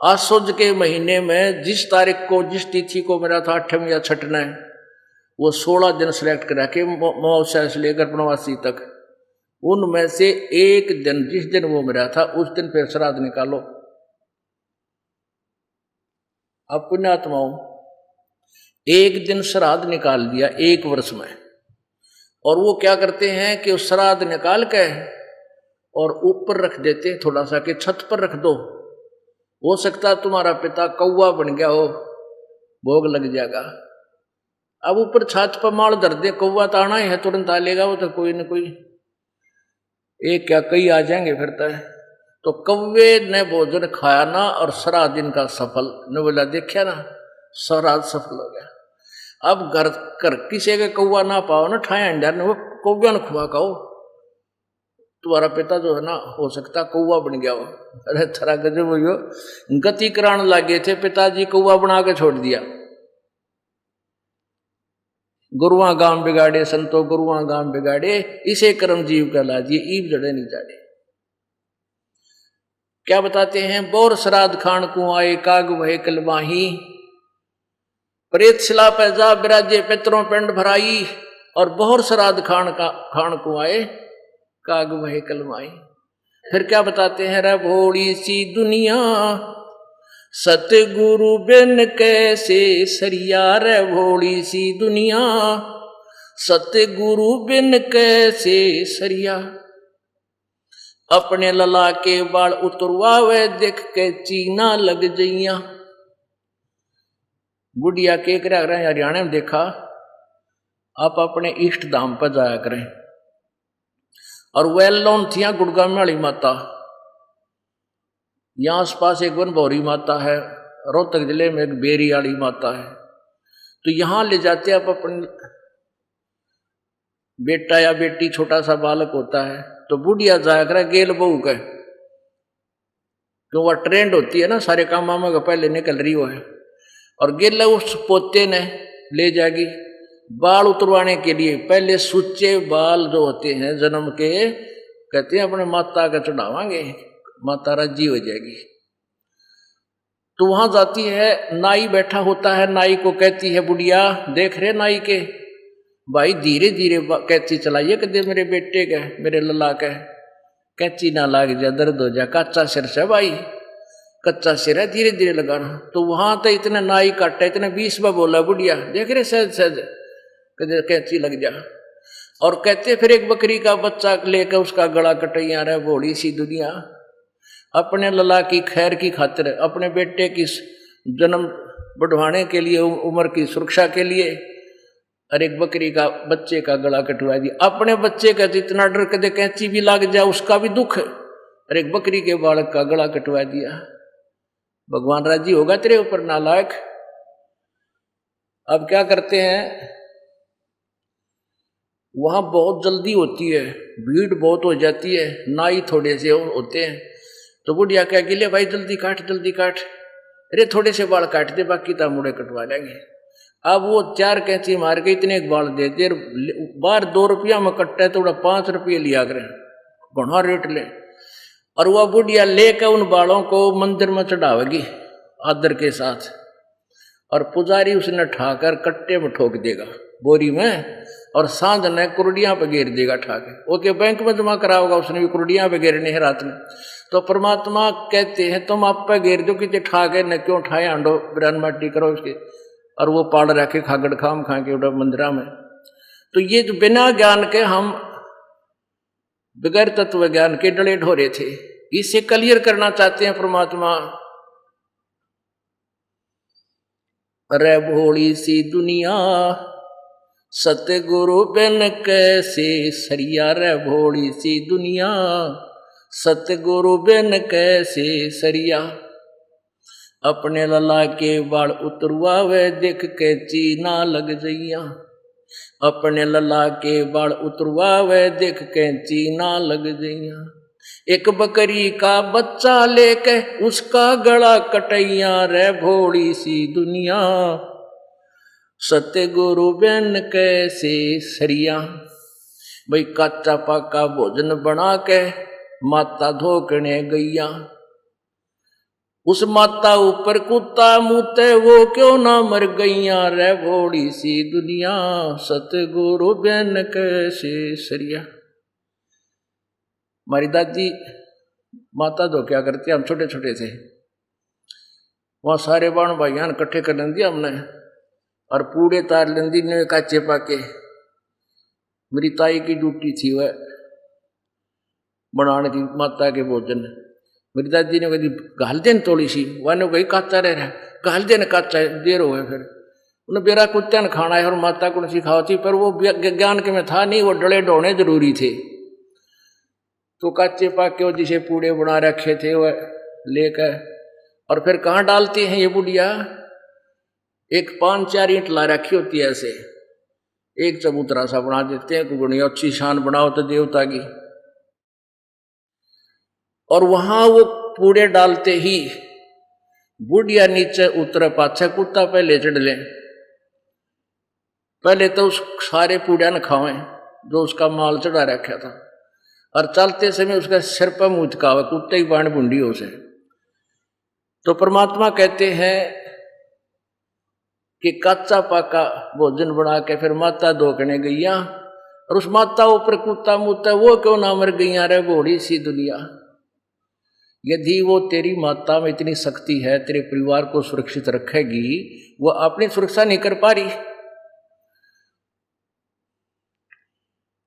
आसुज के महीने में जिस तारीख को, जिस तिथि को मेरा था 8वें या 6वें, वो 16 दिन सिलेक्ट करा के अमावस्या से लेकर पूर्णमासी तक, उनमें से एक दिन जिस दिन वो मेरा था उस दिन फिर श्राद्ध निकालो। अब पुण्यात्माओं, एक दिन श्राद्ध निकाल दिया एक वर्ष में, और वो क्या करते हैं कि उस श्राद्ध निकाल के और ऊपर रख देते, थोड़ा सा कि छत पर रख दो, हो सकता तुम्हारा पिता कौवा बन गया हो, भोग लग जाएगा। अब ऊपर छत पर माल धर दे, कौवा तो आना ही है, तुरंत आ लेगा वो तो, कोई न कोई एक क्या कई आ जाएंगे फिर तो कौवे ने भोजन खाया ना, और श्राद्ध इनका सफल ने बोला, देखा ना श्राद्ध सफल हो गया। अब घर कर किसी के कौवा ना पाओ ना, ठाया अंडा ने वो कौवा ने खुआ खाओ, तुम्हारा पिता जो है ना हो सकता कौवा बन गया हो। अरे थरा गजब हो, गति कराने लगे थे, पिताजी कौवा बना के छोड़ दिया। गुरुआ गांव बिगाड़े संतो गुरुआ गांव बिगाड़े, इसे कर्म जीव का लाजिए, ईब जड़े नहीं जाड़े। क्या बताते हैं, बोर श्राद्ध खान को आए, काग वहे कलवाही, प्रेत शिला पैजा बिराजे पितरों पिंड भराई, और बोर श्राद्ध खान को आए, काग वहे कलवाही। फिर क्या बताते हैं, रे भोड़ी सी दुनिया सतगुरु बिन कैसे सरिया, रे भोड़ी सी दुनिया सतगुरु बिन कैसे सरिया। अपने लला के बाल उतरवावे, देख के चीना लग जइया। बुढ़िया के करा रहे हरियाणा में देखा, आप अपने इष्ट धाम पर जाया करें, और वेल नोन थी गुड़गांव वाली माता, यहाँ आसपास एक बनभौरी माता है, रोहतक जिले में एक बेरी वाली माता है। तो यहाँ ले जाते आप अपने बेटा या बेटी, छोटा सा बालक होता है, तो बुढ़िया जाया करे गेल बहू के, क्यों वह ट्रेंड होती है ना, सारे काम मामा का पहले निकल रही हो है, और गेल उस पोते ने ले जाएगी बाल उतरवाने के लिए। पहले सुच्चे बाल जो होते हैं जन्म के, कहते हैं अपने माता का चढ़ावांगे, माता राजी हो जाएगी। तो वहां जाती है, नाई बैठा होता है, नाई को कहती है बुढ़िया, देख रहे नाई के भाई धीरे धीरे कहती चलाइए, कदे मेरे बेटे के, मेरे लला के, कैंची ना लाग जा दर्द हो जा, कच्चा सिर से भाई, कच्चा सिर है, धीरे धीरे लगाना। तो वहां तो इतने नाई काटा, इतने 20 बार बोला बुढ़िया, देख रहे सहज सहज कदे कैंची लग जा। और कहते फिर एक बकरी का बच्चा लेकर उसका गला कटैया रहे, भोली सी दुनिया, अपने लला की खैर की खातिर, अपने बेटे की जन्म बढ़वाने के लिए, उम्र की सुरक्षा के लिए, और एक बकरी का बच्चे का गला कटवा दिया। अपने बच्चे का जितना डर कदे कैंची भी लग जाए उसका भी दुख, और एक बकरी के बालक का गला कटवा दिया। भगवान राजी होगा तेरे ऊपर नालायक। अब क्या करते हैं, वहां बहुत जल्दी होती है, भीड़ बहुत हो जाती है, नाई थोड़े से होते हैं। तो बुढ़िया क्या गिले भाई जल्दी काट जल्दी काट, अरे थोड़े से बाल काट दे बाकी तो मुड़े कटवा लेंगे। अब वो 4 कैंची मार के इतने बाल देते, बार 2 रुपया में कट्टा है तो 5 रुपये लिया करें, घना रेट ले। और वह बुढ़िया लेकर उन बालों को मंदिर में चढ़ावेगी आदर के साथ, और पुजारी उसने ठाकर कट्टे में ठोक देगा बोरी में, और सांझ ने कुर्डियां पे घेर देगा ठाके। ओके बैंक में जमा कराओगा, उसने भी कुर्डियां पे घेरने है रात में। तो परमात्मा कहते हैं तुम आप पे घेर दो कि ठाके न क्यों ठाए, आंडो बिरान माटी करो उसके, और वो पाड़ रखे खागड़ खाम खा के उड़ा मंदिरा में। तो ये जो बिना ज्ञान के हम बगैर तत्व ज्ञान के डले ढोरे थे, इसे क्लियर करना चाहते हैं परमात्मा। रे भोली सी दुनिया सतगुरु बिन कैसे सरिया, रे भोली सी दुनिया सतगुरु बिन कैसे सरिया। अपने लला के बाल उतरवावे देख के चीना लग जइया, अपने लला के बाल उतरवावे देख के चीना लग जइया। एक बकरी का बच्चा लेके उसका गला कटैया, रे भोली सी दुनिया सतगुरु बिन कैसे सरिया। भाई कच्चा पक्का भोजन बना के माता धोकने गैया, उस माता ऊपर कुत्ता मुते वो क्यों ना मर गैया, रे भोली सी दुनिया सतगुरु बिन कैसे सरिया। हमारी दादी माता धो क्या करती, हम छोटे छोटे थे, वहां सारे बाण भाइयां इकट्ठे कर लेंदी हमने, और पूरे तार लेंदी ने काचे पाके। मेरी ताई की ड्यूटी थी वह बनाने की माता के भोजन। मेरी दादी ने कही घाल देन थोड़ी सी, वन कही काचा रह रहा घाल देन काचा, देर हो गए। फिर उन्हें बेरा कुत्ते ने खाना है और माता को सिखाओ थी, पर वो ज्ञान के में था नहीं, वो डले ढोने जरूरी थे। तो काचे पाके वो जिसे पूड़े बना रखे थे वह लेकर, और फिर कहाँ डालते हैं ये बुढ़िया, एक 5-4 ईंट ला रखी होती है ऐसे, एक चबूतरा सा बना देते हैं, गुणिया अच्छी शान बनाओ तो देवता की। और वहां वो पूड़े डालते ही बुढ़िया नीचे उतरे, पाछे कुत्ता पहले चढ़ ले। पहले तो उस सारे पूड़िया न खावें जो उसका माल चढ़ा रखा था, और चलते समय उसका सिर पर मुंह चकावे, कुत्ते की बाण बुंडी हो से। तो परमात्मा कहते हैं कि कच्चा पाका भोजन बना के फिर माता धोकने गैया, और उस माता ऊपर कुत्ता मुत्ता वो क्यों ना मर गैया, रे भोली सी दुनिया। यदि वो तेरी माता में इतनी शक्ति है, तेरे परिवार को सुरक्षित रखेगी, वो अपनी सुरक्षा नहीं कर पा रही।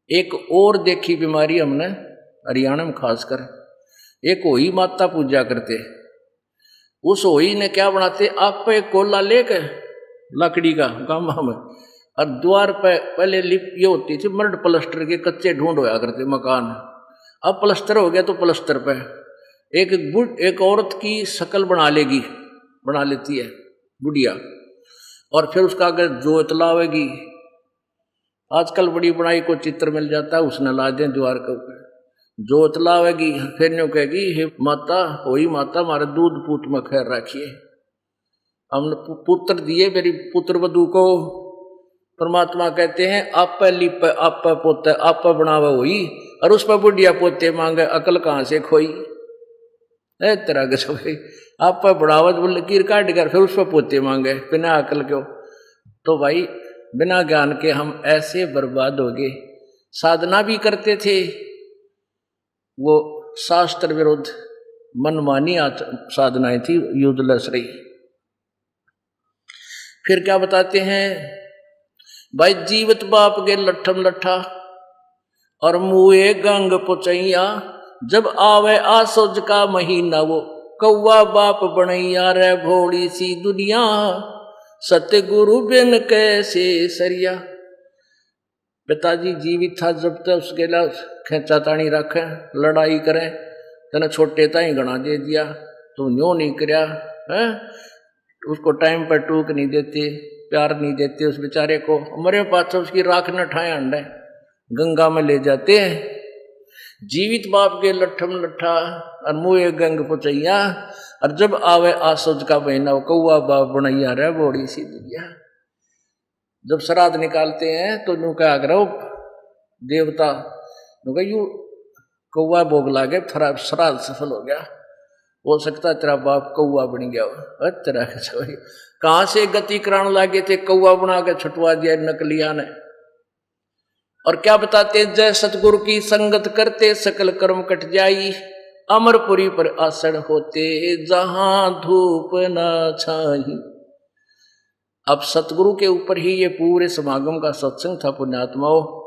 एक और देखी बीमारी हमने हरियाणा में खासकर, एक होई माता पूजा करते, उस होई ने क्या बनाते, आप पे कोला लेके लकड़ी का गामा में, और द्वार पे पहले लिप ये होती थी मर्ड प्लस्टर के कच्चे ढूंढ होया करते मकान, अब प्लस्टर हो गया तो प्लस्टर पे एक औरत की शक्ल बना लेती है बुढ़िया, और फिर उसका अगर जोत लावेगी, आजकल बड़ी बनाई को चित्र मिल जाता है, उसने ला दें द्वार के ऊपर, जोत लावेगी, फिर न्यू कहेगी हे माता होई माता हमारे दूध पूत में खैर रखिए, हमने पुत्र दिए मेरी पुत्र वधू को। परमात्मा कहते हैं आप लिप आप पोते आप बनावा हुई, और उस पर बुढ़िया पोते मांगे, अकल कहाँ से खोई है तेरा गसो भाई, आप पर बढ़ावत बोले कीर काट कर फिर उस पर पोते मांगे बिना अकल क्यों। तो भाई बिना ज्ञान के हम ऐसे बर्बाद हो गए। साधना भी करते थे, वो शास्त्र विरुद्ध मनमानी साधनाएं थी, यूजलेस रही। फिर क्या बताते हैं भाई, जीवित बाप के लट्ठम लट्ठा और मुए गंग पुचैया, जब आवे आसोज का महीना वो कौवा बाप बनैया रे भोड़ी सी दुनिया, सतगुरु बिन कैसे सरिया। पिताजी जीवित था जब तक उसके लिए खेचा ताणी रखे, लड़ाई करें, तेने छोटे ताई गणा दे दिया, तू न्यों नहीं करया है, उसको टाइम पर टूक नहीं देते, प्यार नहीं देते उस बेचारे को, मरे पास उसकी राख न ठाए अंडे गंगा में ले जाते हैं। जीवित बाप के लट्ठम लट्ठा और मुए गंग पुचैया, और जब आवे आसोज का महीना कौआ बाप बनैया रे बोड़ी सी दुनिया। जब श्राद्ध निकालते हैं तो यूं क्या करो देवता यूं कौआ भोग लागे, थोड़ा श्राद्ध सफल हो गया, हो सकता है तेरा बाप कौआ बन गया हो। तेरा कहाँ से गति कराने लागे थे, कौआ बना के छुटवा दिया नकलिया ने। और क्या बताते, जय सतगुरु की संगत करते सकल कर्म कट जाई, अमरपुरी पर आसन होते जहां धूप न छाई। अब सतगुरु के ऊपर ही ये पूरे समागम का सत्संग था पुण्यात्माओं।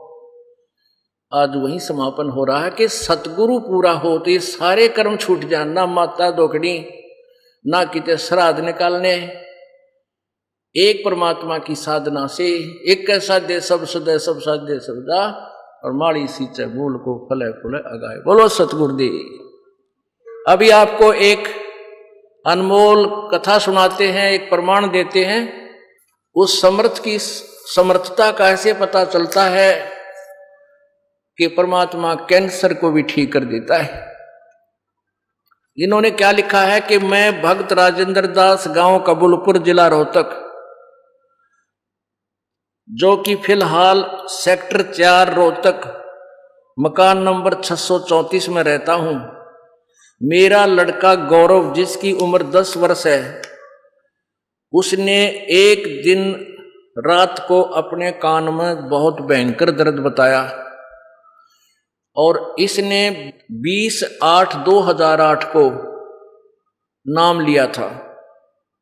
आज वही समापन हो रहा है कि सतगुरु पूरा हो तो ये सारे कर्म छूट जान, ना माता दोकड़ी, ना किते श्राद्ध निकालने, एक परमात्मा की साधना से एक साध्य सब सदय सब साध्य सबदा, और माड़ी सींचे मूल को फले फूले अगाए। बोलो सतगुरुदेव। अभी आपको एक अनमोल कथा सुनाते हैं, एक प्रमाण देते हैं। उस समर्थ की समर्थता कैसे पता चलता है कि परमात्मा कैंसर को भी ठीक कर देता है। इन्होंने क्या लिखा है कि मैं भक्त राजेंद्र दास, गांव कबूलपुर, जिला रोहतक, जो कि फिलहाल सेक्टर 4 रोहतक मकान नंबर 634 में रहता हूं। मेरा लड़का गौरव, जिसकी उम्र 10 वर्ष है, उसने एक दिन रात को अपने कान में बहुत भयंकर दर्द बताया और इसने 20/8/2008 को नाम लिया था।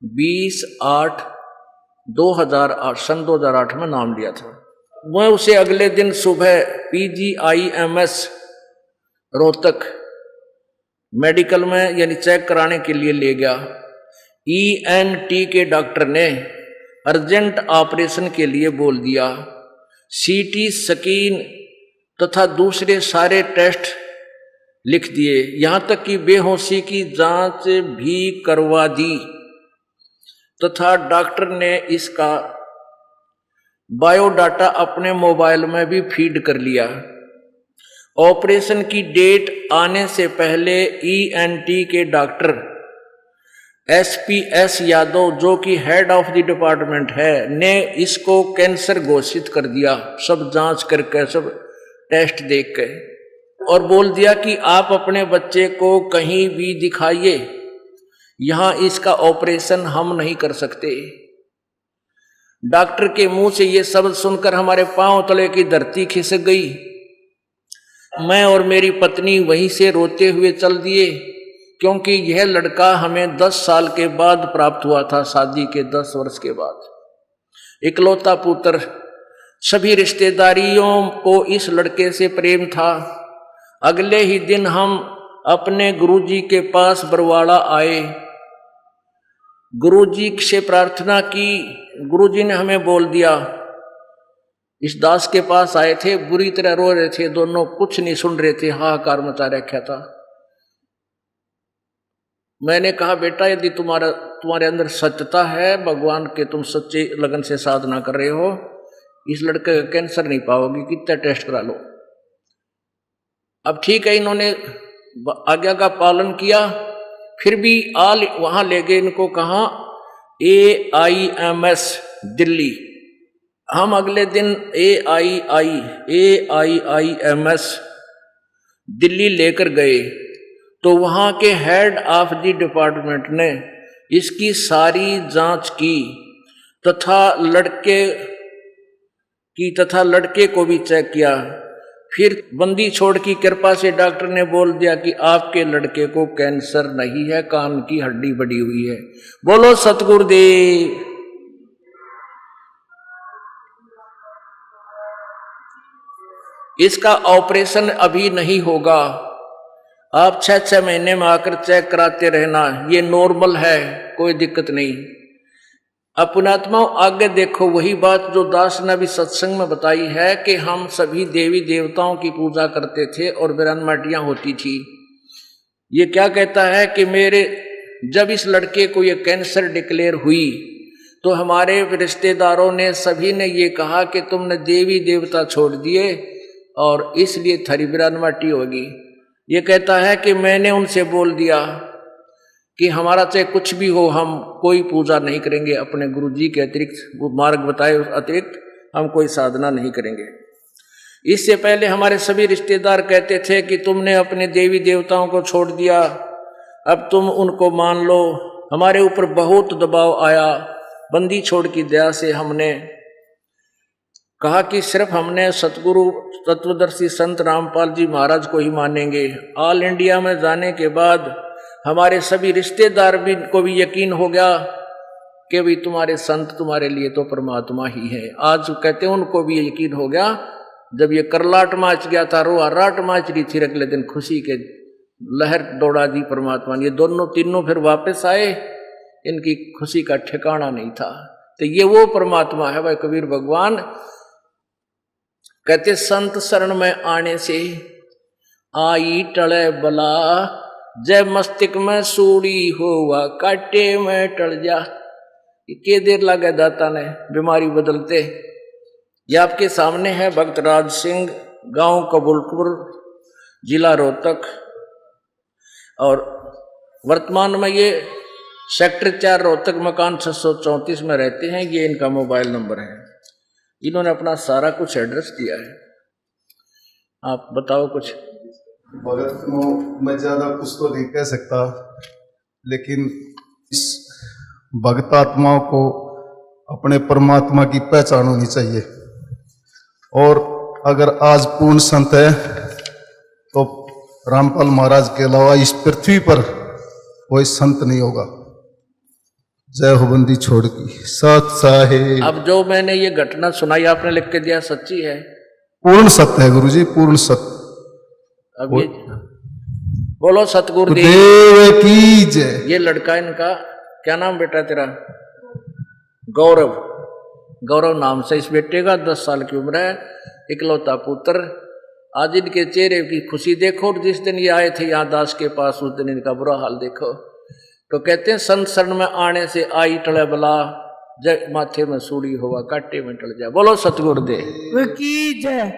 20/8/2008 सन 2008 में नाम लिया था। मैं उसे अगले दिन सुबह PGIMS रोहतक मेडिकल में यानी चेक कराने के लिए ले गया। ENT के डॉक्टर ने अर्जेंट ऑपरेशन के लिए बोल दिया। CT स्कैन तथा दूसरे सारे टेस्ट लिख दिए, यहाँ तक कि बेहोशी की जांच भी करवा दी तथा डॉक्टर ने इसका बायोडाटा अपने मोबाइल में भी फीड कर लिया। ऑपरेशन की डेट आने से पहले ENT के डॉक्टर SPS यादव, जो कि हेड ऑफ द डिपार्टमेंट है, ने इसको कैंसर घोषित कर दिया, सब जांच करके, सब टेस्ट देख के, और बोल दिया कि आप अपने बच्चे को कहीं भी दिखाइए, यहां इसका ऑपरेशन हम नहीं कर सकते। डॉक्टर के मुंह से ये शब्द सुनकर हमारे पांव तले की धरती खिसक गई। मैं और मेरी पत्नी वहीं से रोते हुए चल दिए, क्योंकि यह लड़का हमें 10 साल के बाद प्राप्त हुआ था, शादी के 10 वर्ष के बाद। इकलौता पुत्र, सभी रिश्तेदारियों को इस लड़के से प्रेम था। अगले ही दिन हम अपने गुरुजी के पास बरवाड़ा आए। गुरुजी से प्रार्थना की। गुरुजी ने हमें बोल दिया, इस दास के पास आए थे, बुरी तरह रो रहे थे दोनों, कुछ नहीं सुन रहे थे, हाहाकार मचा रखा था। मैंने कहा, बेटा यदि तुम्हारे अंदर सत्यता है, भगवान के तुम सच्चे लगन से साधना कर रहे हो, इस लड़के का कैंसर नहीं पाओगी, कितना टेस्ट करा लो। अब ठीक है, इन्होंने आज्ञा का पालन किया, फिर भी वहां ले गए इनको, कहा AIMS दिल्ली। हम अगले दिन AIIMS दिल्ली लेकर गए, तो वहां के हेड ऑफ द डिपार्टमेंट ने इसकी सारी जांच की तथा लड़के को भी चेक किया। फिर बंदी छोड़ की कृपा से डॉक्टर ने बोल दिया कि आपके लड़के को कैंसर नहीं है, कान की हड्डी बढ़ी हुई है। बोलो सतगुरुदेव। इसका ऑपरेशन अभी नहीं होगा, आप 6 महीने में आकर चेक कराते रहना, ये नॉर्मल है, कोई दिक्कत नहीं। अपनात्माओं आगे देखो, वही बात जो दास ने भी सत्संग में बताई है कि हम सभी देवी देवताओं की पूजा करते थे और विरानमाटियां होती थी। ये क्या कहता है कि मेरे जब इस लड़के को ये कैंसर डिक्लेयर हुई तो हमारे रिश्तेदारों ने सभी ने ये कहा कि तुमने देवी देवता छोड़ दिए और इसलिए थारी विरानमाटी होगी। ये कहता है कि मैंने उनसे बोल दिया कि हमारा चाहे कुछ भी हो, हम कोई पूजा नहीं करेंगे, अपने गुरुजी के अतिरिक्त, वो मार्ग बताए उस अतिरिक्त हम कोई साधना नहीं करेंगे। इससे पहले हमारे सभी रिश्तेदार कहते थे कि तुमने अपने देवी देवताओं को छोड़ दिया, अब तुम उनको मान लो। हमारे ऊपर बहुत दबाव आया, बंदी छोड़ की दया से हमने कहा कि सिर्फ हमने सतगुरु तत्वदर्शी संत रामपाल जी महाराज को ही मानेंगे। ऑल इंडिया में जाने के बाद हमारे सभी रिश्तेदार भी को भी यकीन हो गया कि भाई तुम्हारे संत तुम्हारे लिए तो परमात्मा ही है। आज कहते हैं उनको भी यकीन हो गया, जब ये करलाट माच गया था, रोहाराट माच रही थी, अगले दिन खुशी के लहर दौड़ा दी परमात्मा ने। ये दोनों तीनों फिर वापस आए, इनकी खुशी का ठिकाना नहीं था। तो ये वो परमात्मा है भाई। कबीर भगवान कहते संत शरण में आने से आई टले बला, जय मस्तिष्क में सूड़ी होवा काटे में टल जा। के देर लगे दाता ने बीमारी बदलते। ये आपके सामने है भक्त राज सिंह, गांव कबूलपुर, जिला रोहतक, और वर्तमान में ये सेक्टर 4 रोहतक मकान 634 में रहते हैं। ये इनका मोबाइल नंबर है। इन्होंने अपना सारा कुछ एड्रेस दिया है। आप बताओ कुछ। भगत को मैं ज्यादा कुछ तो नहीं कह सकता, लेकिन इस भगत आत्माओं को अपने परमात्मा की पहचान होनी चाहिए। और अगर आज पूर्ण संत है तो रामपाल महाराज के अलावा इस पृथ्वी पर कोई संत नहीं होगा। जय हो बंदी छोड़ की सत साहेब। अब जो मैंने ये घटना सुनाई आपने लिख के दिया, सच्ची है? पूर्ण सत्य है गुरुजी, पूर्ण सत्य। अब ये बोलो सतगुरुदेव देव की जय। ये लड़का, इनका क्या नाम बेटा तेरा? गौरव। गौरव नाम से इस बेटे का 10 साल की उम्र है, इकलौता पुत्र। आज इनके चेहरे की खुशी देखो, और जिस दिन ये आए थे यहाँ दास के पास उस दिन इनका बुरा हाल देखो। तो कहते हैं संत शरण में आने से आई टले बला, जय माथे में सूड़ी हुआ काटे में टल जा। बोलो सतगुरुदेव की जय।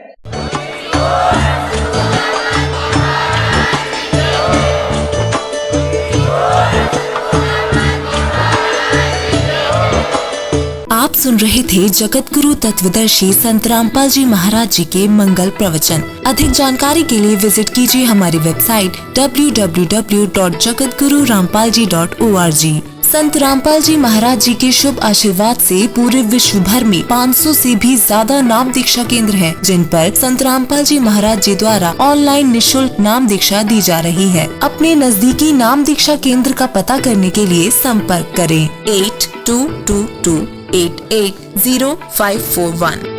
आप सुन रहे थे जगत गुरु तत्वदर्शी संत रामपाल जी महाराज जी के मंगल प्रवचन। अधिक जानकारी के लिए विजिट कीजिए हमारी वेबसाइट www.jagatgururampalji.org। संत रामपाल जी महाराज जी के शुभ आशीर्वाद से पूरे विश्व भर में 500 से भी ज्यादा नाम दीक्षा केंद्र हैं, जिन पर संत रामपाल जी महाराज जी द्वारा ऑनलाइन निशुल्क नाम दीक्षा दी जा रही है। अपने नजदीकी नाम दीक्षा केंद्र का पता करने के लिए संपर्क करें 8222880541।